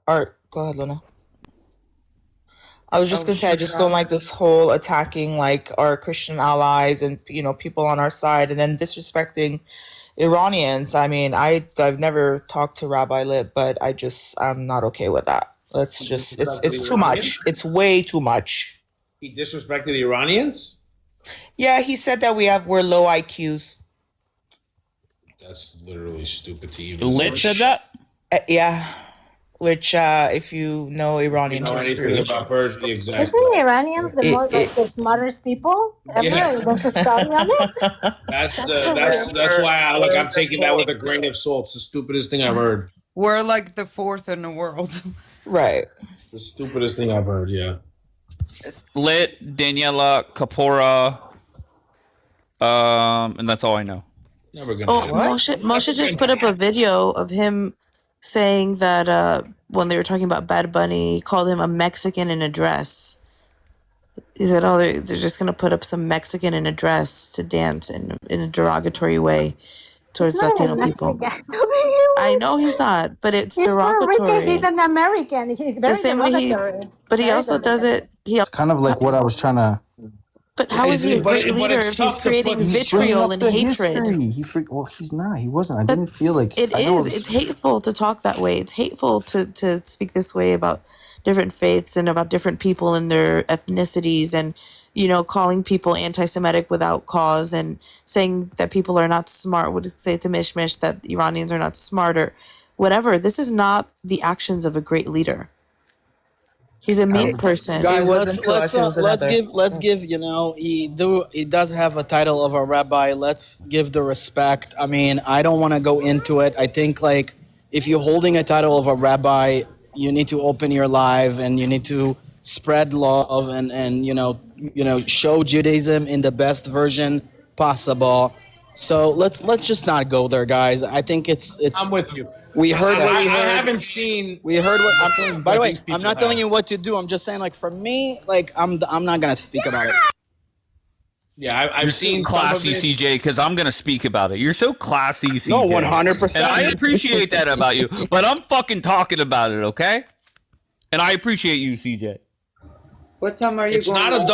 Or go ahead, Luna. I was just gonna say I just don't like this whole attacking like our Christian allies and people on our side and then disrespecting Iranians. I mean, I've never talked to Rabbi Lit, but I'm not okay with that. Let's just it's too much. It's way too much. He disrespected the Iranians? Yeah, he said that we're low IQs. That's literally stupid to even. Lit said that? Yeah. Which, if you know Iranian history, about Persia, exactly. Isn't Iranians the smartest people ever? Yeah. There's a study on it. That's why I'm taking that with a grain of salt. It's the stupidest thing I've heard. We're like the fourth in the world. Right. The stupidest thing I've heard. Yeah. Lit, Daniela, Kapora, and that's all I know. Never gonna. Moshe just put up a video of him saying that when they were talking about Bad Bunny, he called him a Mexican in a dress. He said, "Oh, they're just gonna put up some Mexican in a dress to dance in a derogatory way towards Latino people." I know he's not, but it's derogatory. Puerto Rican, he's an American. He's very derogatory. But he also does it. It's kind of like what I was trying to. But how is he a great leader if he's creating vitriol and hatred? He's not. He wasn't. I didn't feel like it is. It's hateful to talk that way. It's hateful to speak this way about different faiths and about different people and their ethnicities, and calling people anti-Semitic without cause and saying that people are not smart. Would say to Mishmish that Iranians are not smart or whatever. This is not the actions of a great leader. He's a mean person. Guys, let's give he does have a title of a rabbi. Let's give the respect. I mean, I don't want to go into it. I think like if you're holding a title of a rabbi, you need to open your life and you need to spread love and show Judaism in the best version possible. So let's just not go there, guys. I think it's. I'm with you. We heard what we heard. I haven't seen. We heard what. By the way, I'm not telling you what to do. I'm just saying, like for me, like I'm not gonna speak about it. Yeah, I've seen classy CJ because I'm gonna speak about it. You're so classy, CJ. No, 100%. And I appreciate that about you, but I'm fucking talking about it, okay? And I appreciate you, CJ. What time are you It's going not a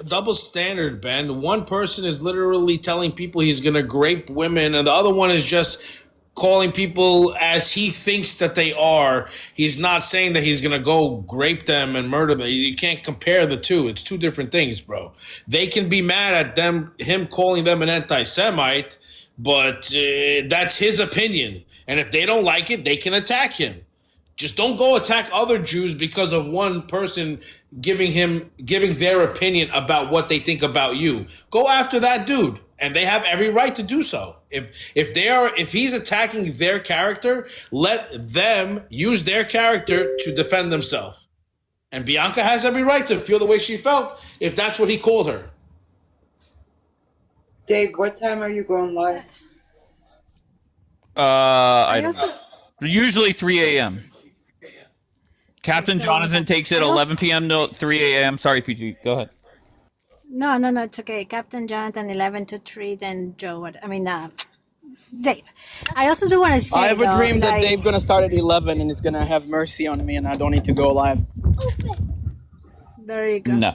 double standard, Ben. One person is literally telling people he's going to grape women, and the other one is just calling people as he thinks that they are. He's not saying that he's going to go grape them and murder them. You can't compare the two. It's two different things, bro. They can be mad at him calling them an anti-Semite, but that's his opinion. And if they don't like it, they can attack him. Just don't go attack other Jews because of one person giving their opinion about what they think about you. Go after that dude, and they have every right to do so. If he's attacking their character, let them use their character to defend themselves. And Bianca has every right to feel the way she felt if that's what he called her. Dave, what time are you going live? I don't know. Usually 3 a.m. Captain Jonathan takes it 11 p.m. to 3 a.m. Sorry, PG. Go ahead. No, it's okay. Captain Jonathan, 11 to 3, then Joe. Dave. I also do want to say, I have a dream that Dave's going to start at 11 and he's going to have mercy on me and I don't need to go live. There you go. No.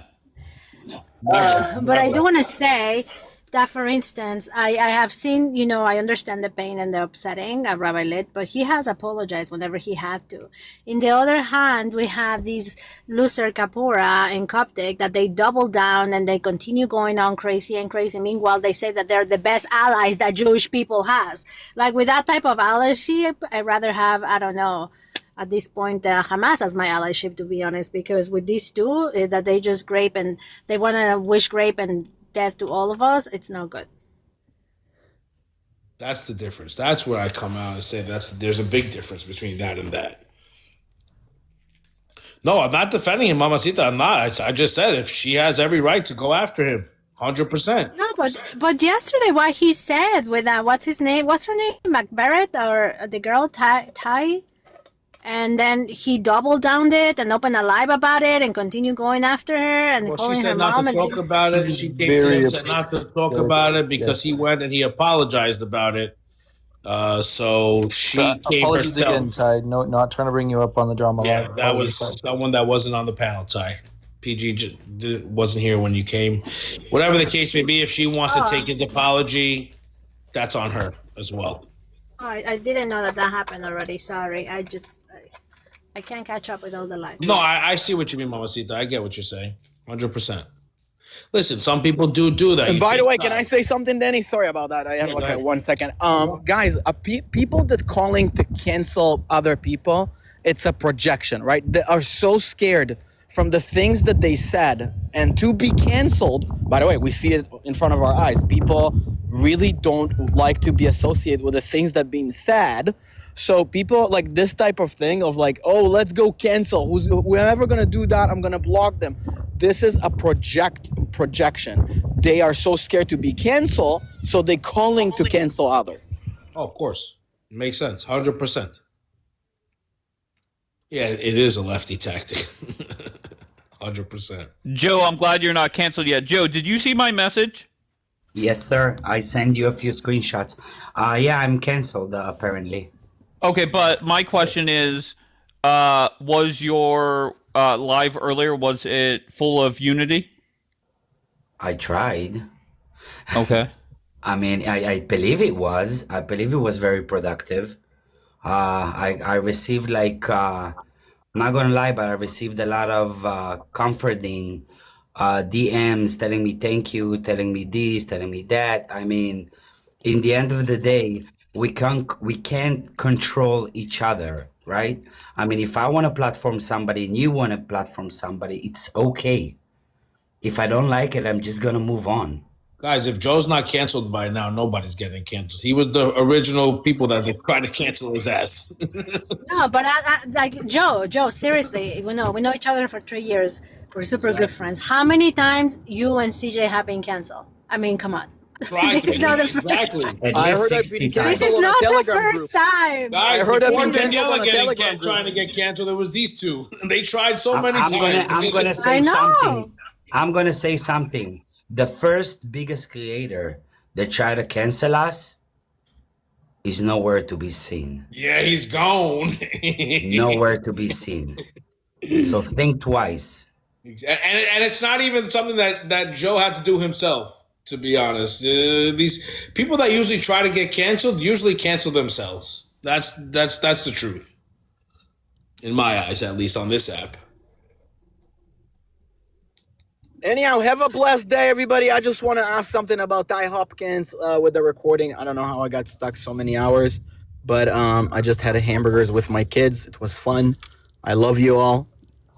But I do want to say that, for instance, I have seen, I understand the pain and the upsetting of Rabbi Lit, but he has apologized whenever he had to. In the other hand, we have these loser Kapora and Coptic that they double down and they continue going on crazy and crazy. Meanwhile, they say that they're the best allies that Jewish people has. Like with that type of allyship, I'd rather have, I don't know, at this point, Hamas as my allyship, to be honest, because with these two, that they just grape and they want to wish grape and death to all of us, it's no good. That's the difference. That's where I come out and say there's a big difference between that and that. No, I'm not defending him, Mamacita. I'm not. I just said if she has every right to go after him, 100%. No, but yesterday what he said with what's her name, McBarrett, or the girl Ty, and then he doubled down it and opened a live about it and continued going after her and calling her mom. She said not to talk about it. She came to him and said not to talk about it because he went and he apologized about it. So she came Apologies again, herself. Ty. No, not trying to bring you up on the drama Yeah, live. that Apologies, was Ty. someone that wasn't on the panel, Ty. Wasn't here when you came. Whatever the case may be, if she wants to take his apology, that's on her as well. I didn't know that happened already. Sorry. I can't catch up with all the lives. No, I see what you mean, Mamacita. I get what you're saying. 100%. Listen, some people do that. And by the way, can I say something, Danny? Sorry about that. I have go ahead. 1 second. Guys, people that calling to cancel other people, it's a projection, right? They are so scared from the things that they said and to be canceled. By the way, we see it in front of our eyes. People really don't like to be associated with the things that being said. So people like this type of thing of like, oh, let's go cancel. Whoever gonna do that, I'm gonna block them. This is a projection. They are so scared to be canceled, so they calling to cancel other. Oh, of course. Makes sense. 100%. Yeah, it is a lefty tactic. 100%. Joe, I'm glad you're not canceled yet. Joe, did you see my message? Yes, sir. I send you a few screenshots. Yeah, I'm canceled, apparently. Okay, but my question is, was your live earlier, was it full of unity? I tried. Okay. I mean, I believe it was. I believe it was very productive. I received like, I'm not gonna lie, but I received a lot of comforting DMs telling me thank you, telling me this, telling me that. I mean, in the end of the day, we can't control each other, right? I mean, if I want to platform somebody and you want to platform somebody, it's okay. If I don't like it, I'm just gonna move on. Guys, if Joe's not canceled by now, nobody's getting canceled. He was the original people that they tried to cancel his ass. No, but like Joe, seriously, we know each other for 3 years. We're super good friends. How many times you and CJ have been canceled? I mean, come on. This is not the first time. At I least heard I've 60 been times. This is on a not the Telegram group. first time. Guys, I heard I've before been canceled Daniela on a Telegram group. trying to get canceled, there was these two. They tried so many I'm times. gonna say I know. something. I'm gonna say something. The first biggest creator that tried to cancel us is nowhere to be seen. Yeah, he's gone. Nowhere to be seen. So think twice. And it's not even something that Joe had to do himself, to be honest. These people that usually try to get canceled usually cancel themselves. That's the truth. In my eyes, at least on this app. Anyhow, have a blessed day, everybody. I just want to ask something about Ty Hopkins with the recording. I don't know how I got stuck so many hours, but I just had hamburgers with my kids. It was fun. I love you all.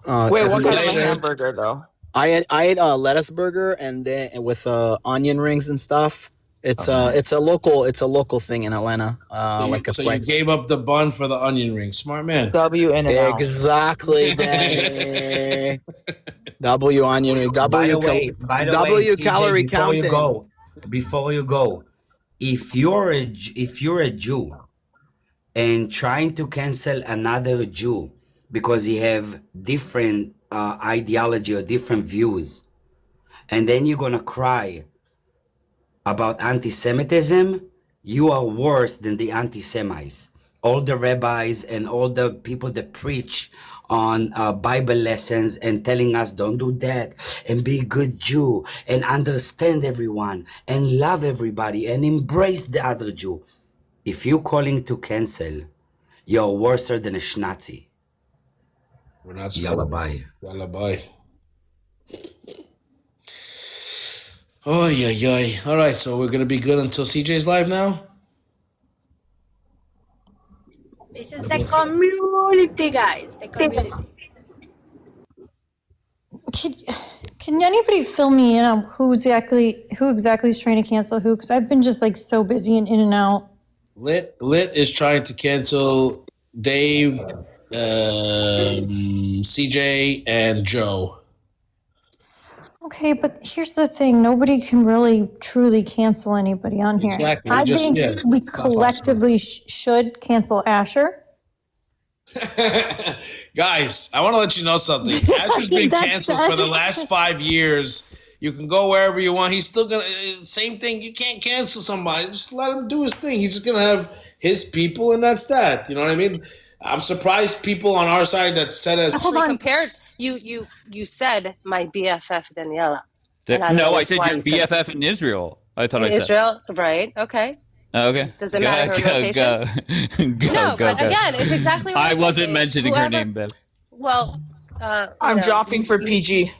Wait, what kind of a later. hamburger though? I ate a lettuce burger and then with onion rings and stuff. It's a local thing in Atlanta. Like a So you place. gave up the bun for the onion ring. Smart man. W in and out. Exactly, Danny. W onion ring. By the way, W CJ, calorie before you counting. before you go, if you're a Jew and trying to cancel another Jew because he have different ideology or different views, and then you're gonna cry about anti-Semitism, you are worse than the anti-Semites. All the rabbis and all the people that preach on Bible lessons and telling us don't do that and be a good Jew and understand everyone and love everybody and embrace the other Jew. If you're calling to cancel, you're worse than a Schnazi. We're not Yalla bye. Yalla bye. Oh yeah. All right, so we're gonna be good until CJ's live now. This is the community, guys. The community. Can anybody fill me in on who exactly is trying to cancel who? Because I've been just like so busy and in and out. Lit is trying to cancel Dave, CJ, and Joe. Okay, but here's the thing: nobody can really truly cancel anybody on here. Exactly. I think we collectively should cancel Asher. Guys, I want to let you know something. Asher's been canceled for the last 5 years. You can go wherever you want. He's still gonna same thing. You can't cancel somebody. Just let him do his thing. He's just gonna have his people, and that's that. You know what I mean? I'm surprised people on our side that said as Hold on. Compared, you said my BFF Daniela, and I don't No, know I said why your you said BFF in Israel. I thought in I said. Israel, right? Okay. Okay. Does it matter her location? Go. But again, it's exactly what I I said, wasn't Dave. mentioning her name, Bev. Well, I'm dropping for PG.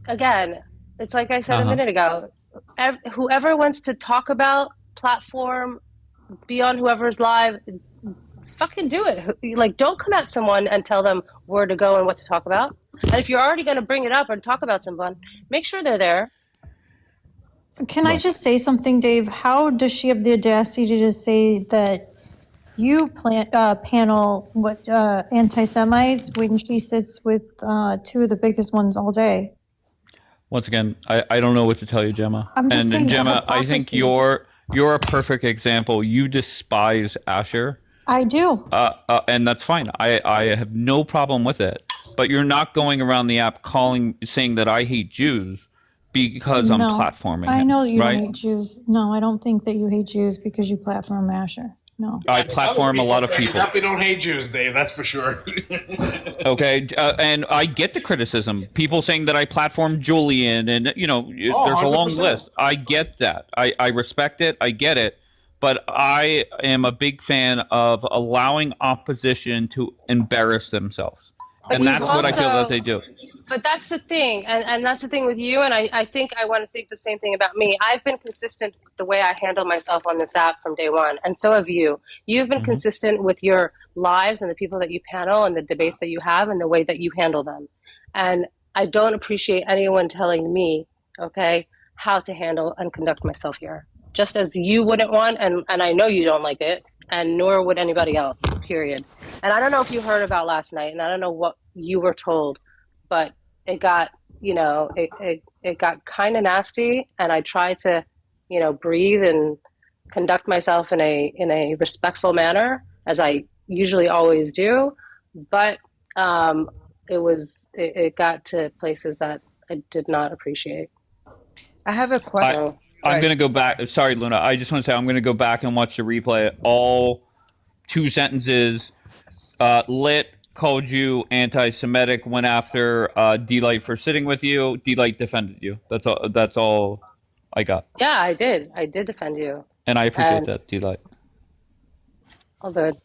Again, it's like I said a minute ago. Whoever wants to talk about platform, be on whoever's live, fucking do it. Like, don't come at someone and tell them where to go and what to talk about. And if you're already going to bring it up and talk about someone, make sure they're there. Can I just say something, Dave? How does she have the audacity to say that you panel anti-Semites when she sits with two of the biggest ones all day? Once again, I don't know what to tell you, Gemma. I'm just saying, Gemma, I think hypocrisy. you're a perfect example. You despise Asher. I do. And that's fine. I have no problem with it. But you're not going around the app saying that I hate Jews because I'm platforming I him, know that you right? don't hate Jews. No, I don't think that you hate Jews because you platform Asher. No. I platform a lot of You people. definitely don't hate Jews, Dave. That's for sure. Okay, and I get the criticism. People saying that I platform Julian, and there's a long 100%. list. I get that. I respect it. I get it. But I am a big fan of allowing opposition to embarrass themselves. And that's what I feel that they do. But that's the thing, and that's the thing with you, and I think I want to think the same thing about me. I've been consistent with the way I handle myself on this app from day one, and so have you. You've been consistent with your lives and the people that you panel and the debates that you have and the way that you handle them. And I don't appreciate anyone telling me, okay, how to handle and conduct myself here. Just as you wouldn't want, and I know you don't like it, and nor would anybody else, period. And I don't know if you heard about last night, and I don't know what you were told, but it got, it got kind of nasty, and I tried to, breathe and conduct myself in a respectful manner, as I usually always do. But it got to places that I did not appreciate. I have a question. I'm going to go back. Sorry, Luna. I just want to say I'm going to go back and watch the replay. All 2 sentences. Lit called you anti-Semitic, went after D-Light for sitting with you. D-Light defended you. That's all I got. Yeah, I did. I did defend you. And I appreciate that, D-Light. All good.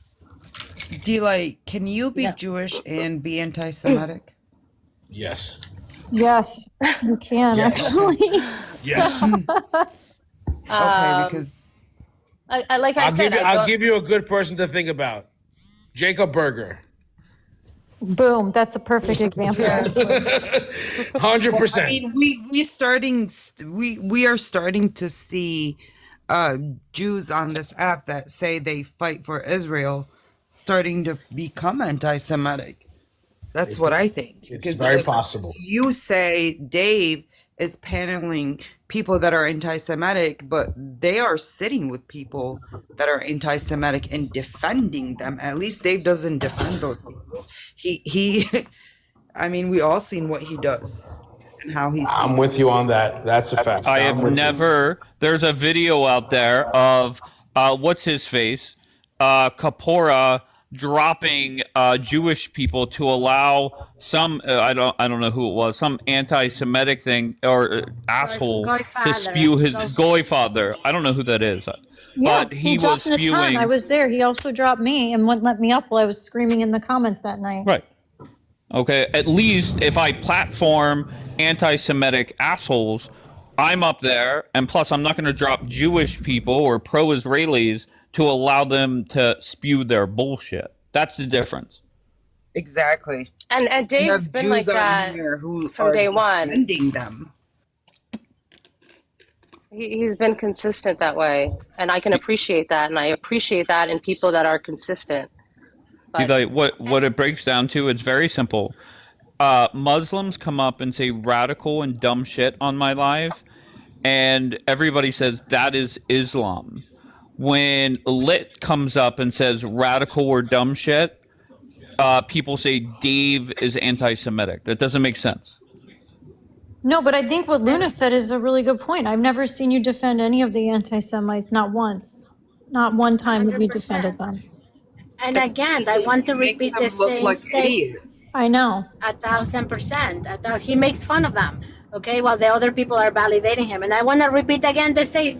D-Light, can you be Jewish and be anti-Semitic? Yes. Yes, you can actually. Yes. Okay, because I'll give you a good person to think about. Jacob Berger. Boom, that's a perfect example. 100%. I mean, we are starting to see Jews on this app that say they fight for Israel starting to become anti-Semitic. That's what I think. It's very possible. You say Dave is paneling people that are anti-Semitic, but they are sitting with people that are anti-Semitic and defending them. At least Dave doesn't defend those people. He I mean, we all seen what he does and how he's. I'm with you on that. That's a fact. I have never. There's a video out there of what's his face, Kapora dropping Jewish people to allow some I don't know who it was, some anti-Semitic thing or asshole to spew his goy father. I don't know who that is. Yeah, but he dropped was spewing. a ton. I was there. He also dropped me and wouldn't let me up while I was screaming in the comments that night. Right. Okay. At least if I platform anti-Semitic assholes, I'm up there, and plus I'm not going to drop Jewish people or pro-Israelis to allow them to spew their bullshit. That's the difference. Exactly. And Dave's been like that from day one. Defending them. He's been consistent that way, and I can appreciate that, and I appreciate that in people that are consistent. But what it breaks down to, it's very simple. Muslims come up and say radical and dumb shit on my live, and everybody says that is Islam. When Lit comes up and says radical or dumb shit, people say Dave is anti-Semitic. That doesn't make sense. No, but I think what Luna said is a really good point. I've never seen you defend any of the anti-Semites, not once. Not one time have you 100%. defended them. And again, I want to Makes repeat the them look same like statement. idiots. I know. 1,000%. He makes fun of them, okay, while the other people are validating him. And I want to repeat again the same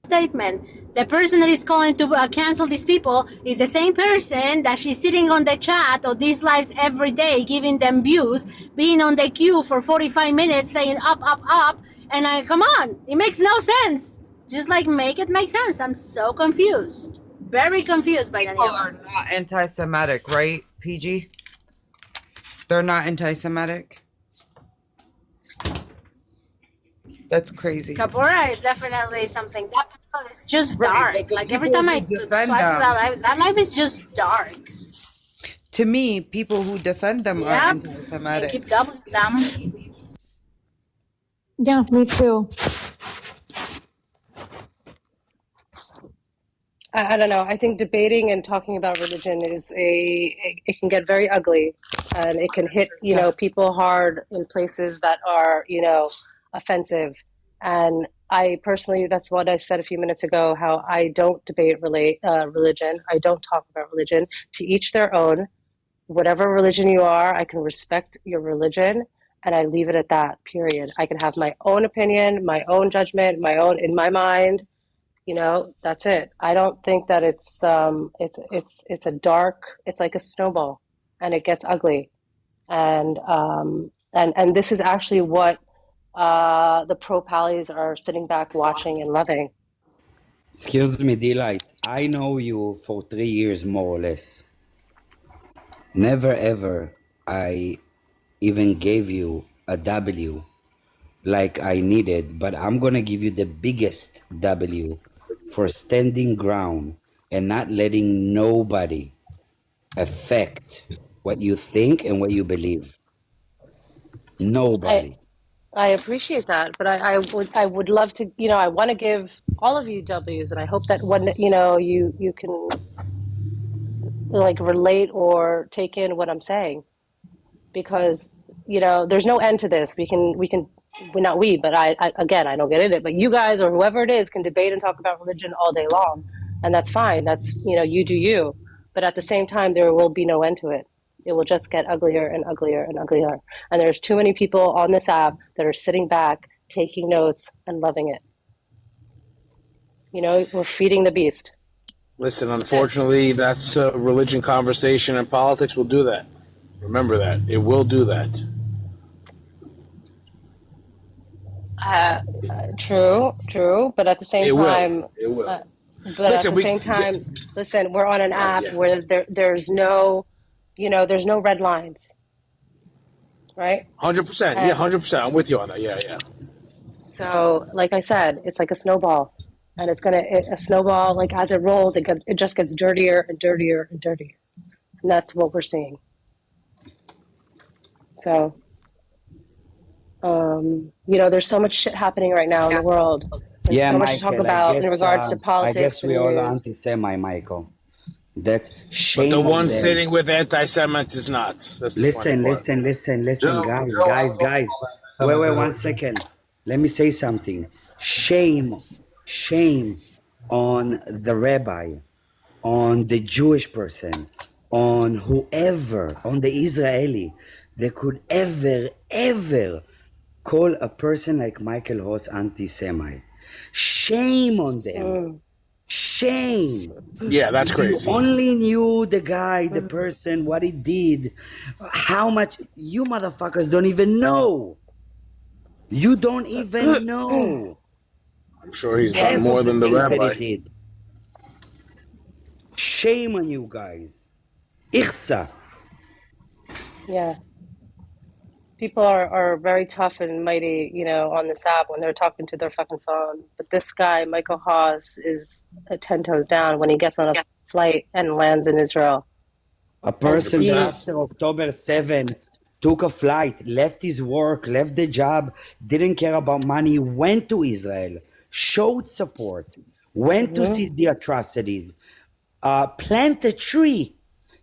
statement. The person that is calling to cancel these people is the same person that she's sitting on the chat of these lives every day, giving them views, being on the queue for 45 minutes saying up, up, up. And I, come on, it makes no sense. Just like make it make sense. I'm so confused. Very confused by any People of are us. not anti-Semitic, right, PG? They're not anti-Semitic. That's crazy. Kapora is definitely something that is just Right, dark. but the Like every people time who I defend swipe to them, that life is just dark. to me, people who defend them are Yep. And anti-Semitic. keep doubling them. Yeah, me too. I don't know. I think debating and talking about religion it can get very ugly, and it can hit, 100%. people hard in places that are, offensive. And I personally, that's what I said a few minutes ago, how I don't debate religion. I don't talk about religion. To each their own. Whatever religion you are, I can respect your religion, and I leave it at that, period. I can have my own opinion, my own judgment, my own in my mind. That's it. I don't think that it's a dark, it's like a snowball, and it gets ugly. And this is actually what the pro pallies are sitting back watching and loving. Excuse me, Delight. I know you for 3 years, more or less. Never ever I even gave you a W like I needed, but I'm gonna give you the biggest W for standing ground and not letting nobody affect what you think and what you believe. I Nobody. I appreciate that, but I would love to, I want to give all of you W's, and I hope that when you can like relate or take in what I'm saying, because there's no end to this. We can well, not we, but I again, I don't get in it, but you guys or whoever it is can debate and talk about religion all day long, and that's fine. That's, you do you. But at the same time, there will be no end to it. It will just get uglier and uglier and uglier. And there's too many people on this app that are sitting back, taking notes and loving it. We're feeding the beast. Listen, unfortunately, that's a religion conversation, and politics will do that. Remember that. It will do that. True, but at the same It will. time, It will. uh, but at Listen, the we. same time, listen, we're on an Right, app yeah. where there's no, there's no red lines, right? 100%. Yeah, And 100%. I'm with you on that. Yeah, yeah. so, like I said, it's like a snowball, and a snowball, like as it rolls, it just gets dirtier and dirtier and dirtier, and that's what we're seeing. So, there's so much shit happening right now in the world, and Yeah, so much to talk Michael, about in regards to I politics guess we and all news. anti-Semite, Michael. That's But the shame on one them. sitting with anti-Semites is not. That's the funny Listen, part. listen, guys. Wait, 1 second. Let me say something. Shame on the rabbi, on the Jewish person, on whoever, on the Israeli that could ever call a person like Michael Ross anti-Semite. Shame on them. Mm. Shame. Yeah, that's If you crazy. only knew the guy, the person, what he did, how much, you motherfuckers don't even know. You don't even know I'm sure he's done half more of the than the things that he rabbi. did. Shame on you guys. Ichsa. Yeah. People are very tough and mighty, on this app when they're talking to their fucking phone. But this guy, Michael Haas, is 10 toes down when he gets on a flight and lands in Israel. A And person that 100%. sees, after October 7 took a flight, left his work, left the job, didn't care about money, went to Israel, showed support, went to see the atrocities, plant a tree,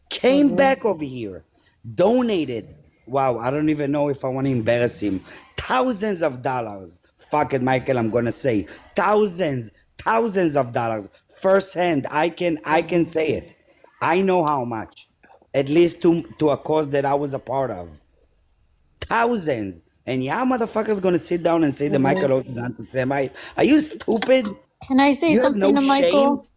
came back over here, donated. Wow, I don't even know if I want to embarrass him. Thousands of dollars. Fuck it, Michael, I'm gonna say thousands of dollars firsthand. I can say it. I know how much. At least to a cause that I was a part of. Thousands. And y'all motherfuckers gonna sit down and say that Michael Rose is anti-Semite? Are you stupid? Can I say You have something no to shame? Michael?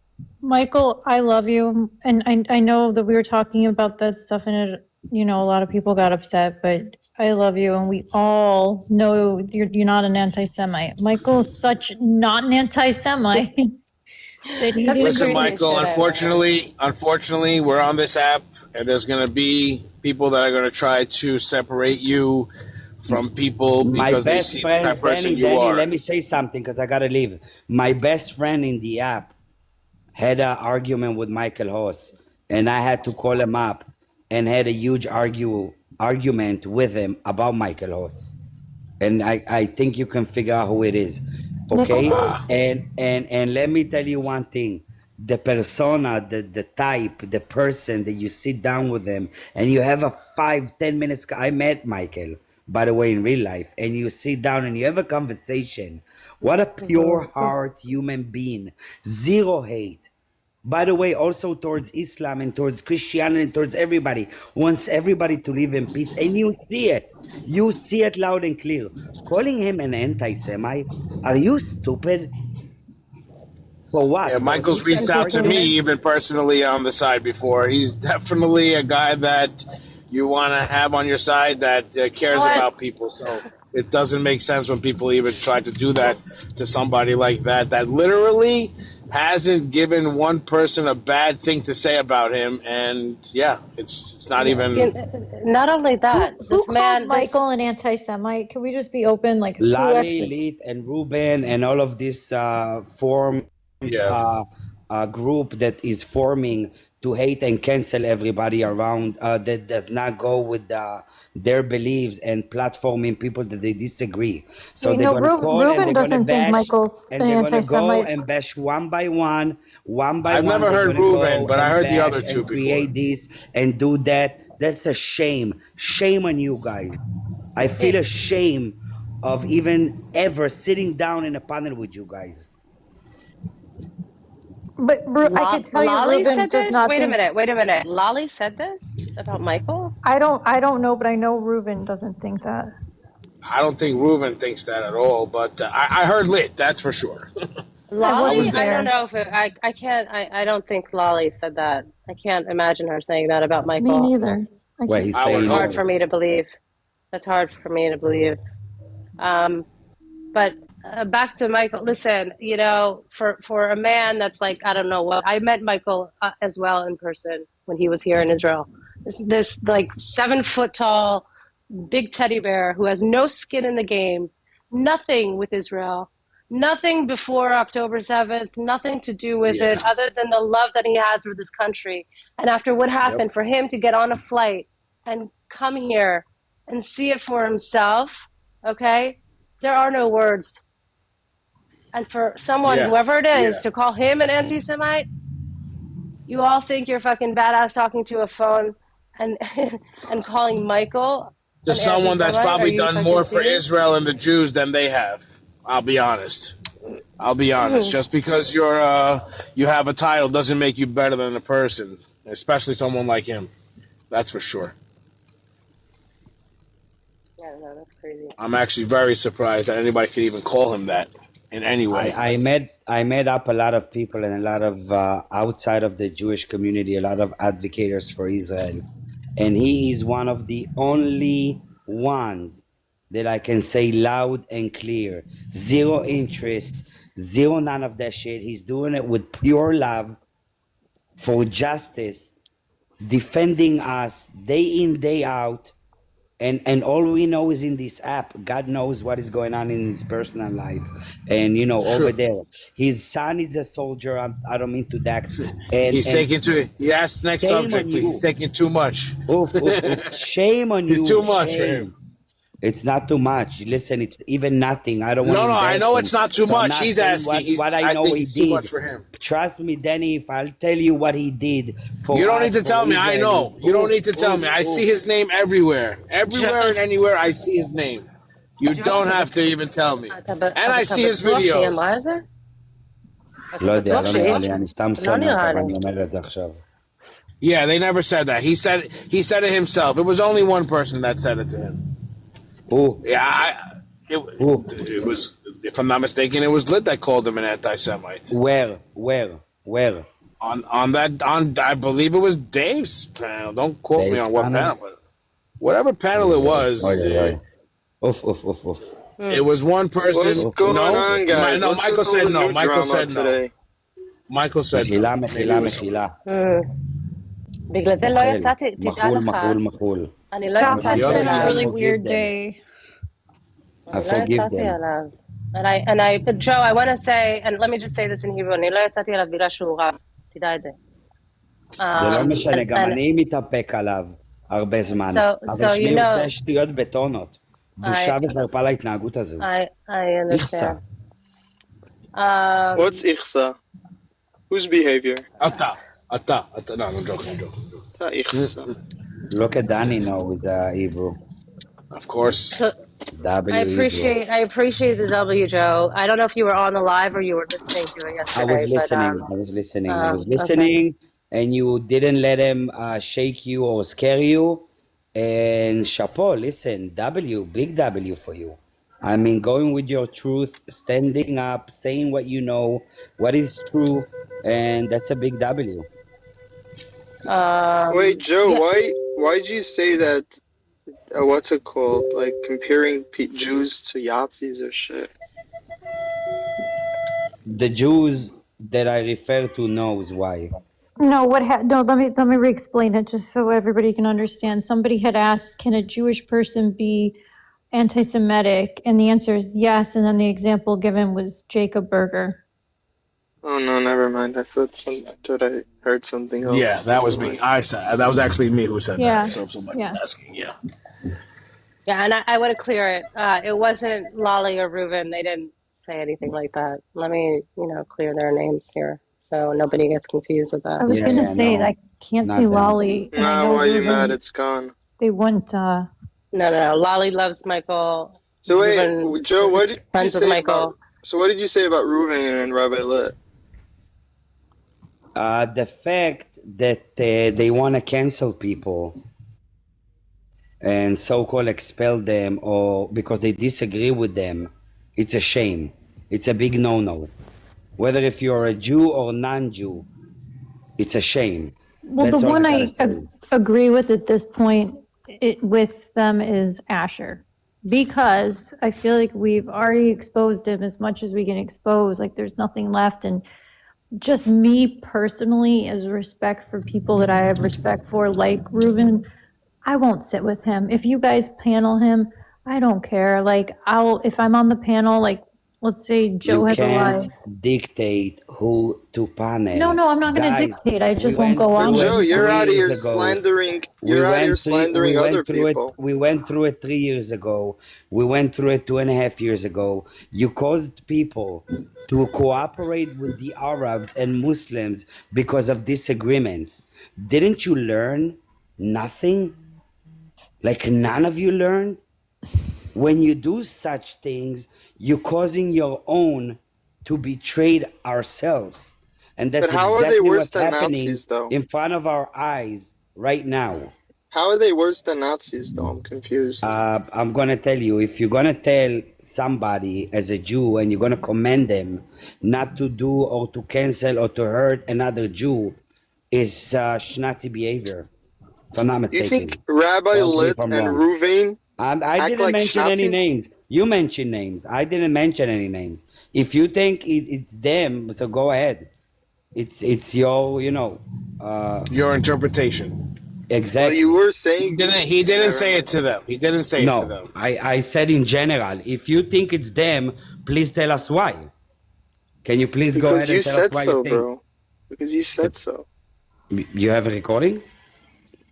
Michael, I love you. And I know that we were talking about that stuff and it, a lot of people got upset, but I love you. And we all know you're not an anti-Semite. Michael's such not an anti-Semite. That he That's the didn't Listen, do craziest Michael. shit I've ever heard. Unfortunately, we're on this app, and there's going to be people that are going to try to separate you from people My because they best see the type friend, of person you Danny, are. let me say something because I gotta leave. My best friend in the app had an argument with Michael Hoss, and I had to call him up and had a huge argument with him about Michael Hoss. And I think you can figure out who it is. Okay? Nicholson? And let me tell you one thing. The persona, the type, the person that you sit down with them and you have a 5-10 minutes. I met Michael, by the way, in real life, and you sit down and you have a conversation. What a pure heart human being. Zero hate. By the way, also towards Islam and towards Christianity and towards everybody, wants everybody to live in peace. And you see it. You see it loud and clear. Calling him an anti-Semite? Are you stupid? For what? Yeah, For a Michael's different reached out to me argument? even personally on the side before. He's definitely a guy that you want to have on your side that cares What? about people. So it doesn't make sense when people even try to do that to somebody like that that literally hasn't given one person a bad thing to say about him. And yeah, it's not even. Not only that, Who this called man, Michael an anti-Semite? Can we just be open? Like, who Lali, actually? Lit, and Ruben, and all of this formed Yeah. group that is forming to hate and cancel everybody around that does not go with their beliefs and platforming people that they disagree. So Wait, they're no, gonna call and Ruben they're gonna doesn't think bash Michael's and an they're gonna go anti-Semite. and bash one by one, I've never they're heard gonna Ruven, go but I and heard the other bash two and before. create this and do that. That's a shame. Shame on you guys. I feel ashamed of even ever sitting down in a panel with you guys. But I could tell you, Lolly Ruben said does this? not think. Wait a minute. Lolly said this about Michael? I don't know, but I know Ruben doesn't think that. I don't think Ruven thinks that at all, but I heard Lit, that's for sure. I I was Lolly? wasn't I there. don't there. know if I can't, I don't think Lolly said that. I can't imagine her saying that about Me Michael. neither. I Well, can't. he's I would That's saying hard hope. for what? me to believe. That's hard for me to believe. Um, but back to Michael. Listen, for a man that's like, I don't know what, I met Michael as well in person when he was here in Israel. This like 7 foot tall, big teddy bear who has no skin in the game, nothing with Israel, nothing before October 7th, nothing to do with it Yeah. other than the love that he has for this country. And after what Yep. happened, for him to get on a flight and come here and see it for himself, okay? There are no words. And for someone, Yeah. whoever it is, Yeah. to call him an anti Semite, you all think you're fucking badass talking to a phone and and calling Michael To an someone that's anti-Semite? Are probably you done fucking more for serious? Israel and the Jews than they have. I'll be honest. I'll be honest. Just because you have a title doesn't make you better than a person, especially someone like him. That's for sure. I don't know. That's crazy. I'm actually very surprised that anybody could even call him that in any way. I met up a lot of people and a lot of outside of the Jewish community, a lot of advocates for Israel, and he is one of the only ones that I can say loud and clear, zero interest, zero none of that shit. He's doing it with pure love for justice, defending us day in day out. And all we know is in this app. God knows what is going on in his personal life. And over Sure. there, his son is a soldier. I don't mean to Dax. And He's taking too. He asked next shame on subject, please. He's you. taking too much. Oof, oof, oof. Shame on He's you. too much for him. Shame. It's not too much. Listen, it's even nothing. I don't want to No, I embarrass know him. it's not too So I'm much. not He's saying asking. what I I know think he it's too much did. for him. Trust me, Danny, if I'll tell you what he did for You don't need us, to for tell me. I know. Israelis. You don't need Oof, to tell oof, me. I oof. see his name everywhere. Everywhere and anywhere, I see his name. You don't have to even tell me. And I see his videos. לא יודע, בטוח לא שהיא. נראה לי, אני סתם לא שונא נראה אותה לי. ואני אומר את זה עכשיו. Yeah, they never said that. He said it himself. It was only one person that said it to him. Who? Yeah, Who? it was, if I'm not mistaken, it was Lit that called him an anti-Semite. Where? I believe it was Dave's panel. Don't quote me Dave's on what panel? panel, but whatever panel it was, Oof. it was one person. What's going on, guys? No, What's Michael with all said the no. new Michael drama said no. today? Michael said no. מחילה. בגלל זה לא יצאתי, תדע לך. מחול. אני לא That יצאתי has been a עליו. really forgive weird them. day. I אני לא forgive יצאתי them. עליו. But Joe, I want to say, and let me just say this in Hebrew, אני לא יצאתי עליו בגלל שהוא רב, תדע את זה. זה לא משנה, גם אני מתאפק עליו הרבה זמן. אבל שמי עושה שטויות בטונות. בושה וחרפה להתנהגות הזו. I understand. What's Ichsa? Whose behavior? אתה. No, I'm joking. Ichsa. Look at Danny now with the Hebrew. Of course. W I appreciate the W, Joe. I don't know if you were on the live or you were listening to it yesterday. I was listening, and you didn't let him shake you or scare you. And chapeau, listen, W, big W for you. I mean, going with your truth, standing up, saying what you know, what is true, and that's a big W. Wait, Joe, why'd you say that? What's it called? Like comparing Jews to Yazis or shit? The Jews that I refer to knows why. No, let me re-explain it just so everybody can understand. Somebody had asked, can a Jewish person be anti-Semitic? And the answer is yes. And then the example given was Jacob Berger. Oh no, never mind. I thought I heard something else. Yeah, that was me. That was actually me who said that. So if somebody's asking, Yeah, and I want to clear it. It wasn't Lolly or Reuven. They didn't say anything like that. Let me, clear their names here so nobody gets confused with that. I was going to say, I can't see Lolly. Nah, why are you mad? It's gone. They wouldn't. No. Lolly loves Michael. So wait, Reuven Joe, what did you say Michael. So what did you say about Reuven and Rabbi Lit? The fact that they want to cancel people and so-called expel them or because they disagree with them, it's a shame. It's a big no-no. Whether if you're a Jew or non-Jew, it's a shame. Well, That's the all one I I gotta say. agree with at this point with them is Asher. Because I feel like we've already exposed him as much as we can expose. Like there's nothing left. And just me personally, as respect for people that I have respect for, like Reuben, I won't sit with him. If you guys panel him, I don't care. Like if I'm on the panel, like let's say Joe has a live. You can't dictate who to panel. No, I'm not going to dictate. I just won't go on. Joe, you're out of here slandering. You're out here slandering other people. We went through it 3 years ago. We went through it 2.5 years ago. You caused people to cooperate with the Arabs and Muslims because of disagreements. Didn't you learn nothing? Like none of you learned? When you do such things, you're causing your own to betray ourselves. And that's exactly what's happening in front of our eyes right now. How are they worse than Nazis, though? I'm confused. I'm going to tell you, if you're going to tell somebody as a Jew and you're going to command them not to do or to cancel or to hurt another Jew, is Nazi behavior. If I'm not mistaken. You think Rabbi Lit and Reuven I didn't mention any names. You mentioned names. I didn't mention any names. If you think it's them, so go ahead. It's your, your interpretation. Exactly. Well, you were saying he didn't say it to them. He didn't say it to them. I said in general. If you think it's them, please tell us why. Can you please go ahead and tell us why you think? Bro. Because you said so. You have a recording?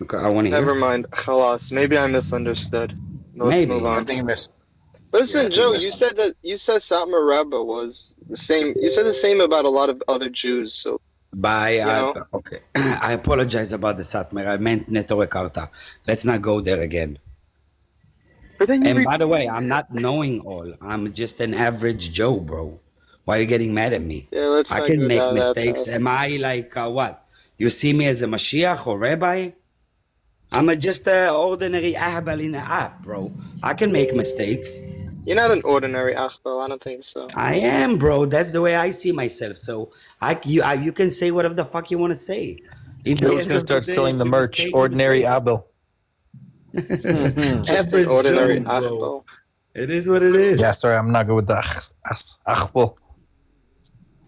Okay, I want to hear. Never mind. Khalas. Maybe I misunderstood. Let's move on. I think you missed. Listen, Joe, you said Satmar Rabba was the same. You said the same about a lot of other Jews. So, okay. I apologize about the Satmar. I meant Neto Karta. Let's not go there again. And by the way, I'm not knowing all. I'm just an average Joe, bro. Why are you getting mad at me? Yeah, let's I not can go make down that mistakes. path. Am I like what? You see me as a Mashiach or rabbi? I'm just an ordinary ahbal in the app, bro. I can make mistakes. You're not an ordinary Achbo. I don't think so. I am, bro. That's the way I see myself. So you can say whatever the fuck you want to say. In the Joe's end gonna of the start day, selling if the you merch. mistake, you Ordinary mistake. Abel. Just an Average ordinary Joe, bro. Achbo. It is what it is. Yeah, sorry, I'm not good with the achbel.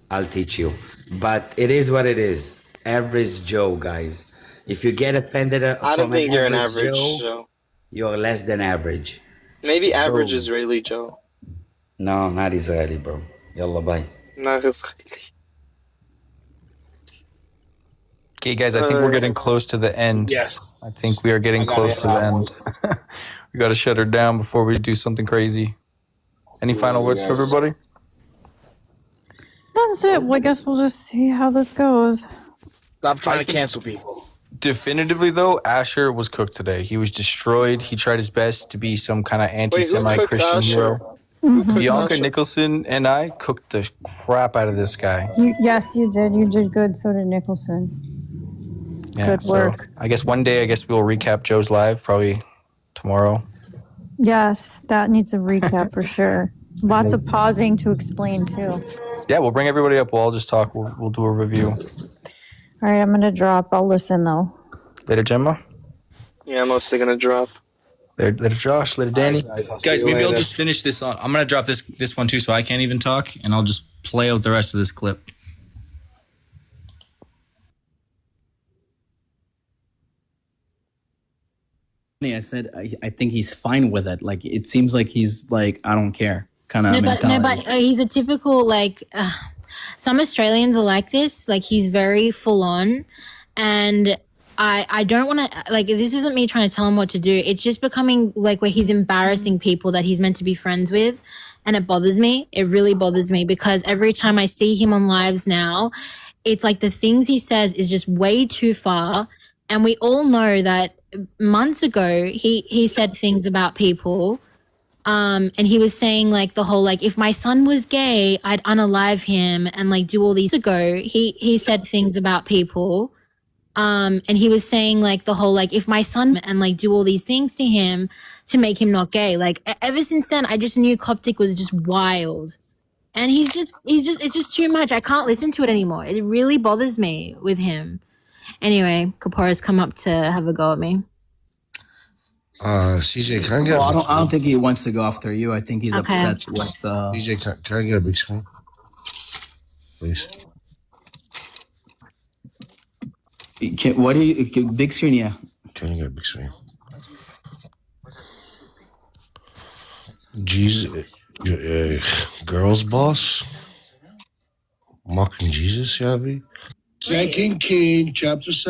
I'll teach you. But it is what it is. Average Joe, guys. If you get offended I don't from an think you're an average average Joe, Joe. you're less than average. Maybe average Boom. Israeli Joe. No, not Israeli, bro. Yalla, bye. Not Israeli. Okay, guys, I think we're getting close to the end. Yes. I think we are getting close to the end. We got to shut her down before we do something crazy. Any final words for everybody? That's it. Well, I guess we'll just see how this goes. Stop trying to cancel people. Definitively, though, Asher was cooked today. He was destroyed. He tried his best to be some kind of anti-Semite cooked Christian Asher? hero. Who cooked Bianca Asher? Nicholson and I cooked the crap out of this guy. Yes, you did. You did good. So did Nicholson. Yeah, Good work. So I guess one day, we'll recap Joe's live, probably tomorrow. Yes, that needs a recap for sure. Lots of pausing to explain too. Yeah, we'll bring everybody up. We'll all just talk. We'll do a review. All right, I'm gonna drop. I'll listen though. Later, Gemma. Yeah, I'm mostly gonna drop. Later, Josh. Later, Danny. Guys, maybe I'll just finish this on. I'm gonna drop this one too, so I can't even talk, and I'll just play out the rest of this clip. I said I think he's fine with it. Like it seems like he's like I don't care kind of mentality. He's a typical some Australians are like this. Like he's very full on, and I don't want to this isn't me trying to tell him what to do. It's just becoming like where he's embarrassing people that he's meant to be friends with, and it bothers me. It really bothers me because every time I see him on lives now, it's like the things he says is just way too far, and we all know that months ago he said things about people. And he was saying like the whole like if my son was gay, I'd unalive him and like do all these ago. He said things about people. And he was saying like the whole like if my son and like do all these things to him to make him not gay. Like ever since then, I just knew Coptic was just wild. And it's just too much. I can't listen to it anymore. It really bothers me with him. Anyway, Kapora's come up to have a go at me. CJ, can I get? I don't think he wants to go after you. I think he's upset with. CJ, can I get a big screen, please? What do you big screen? Yeah. Can I get a big screen? Jesus, girls boss, mocking Jesus, Yabby. 2 King, chapter 7.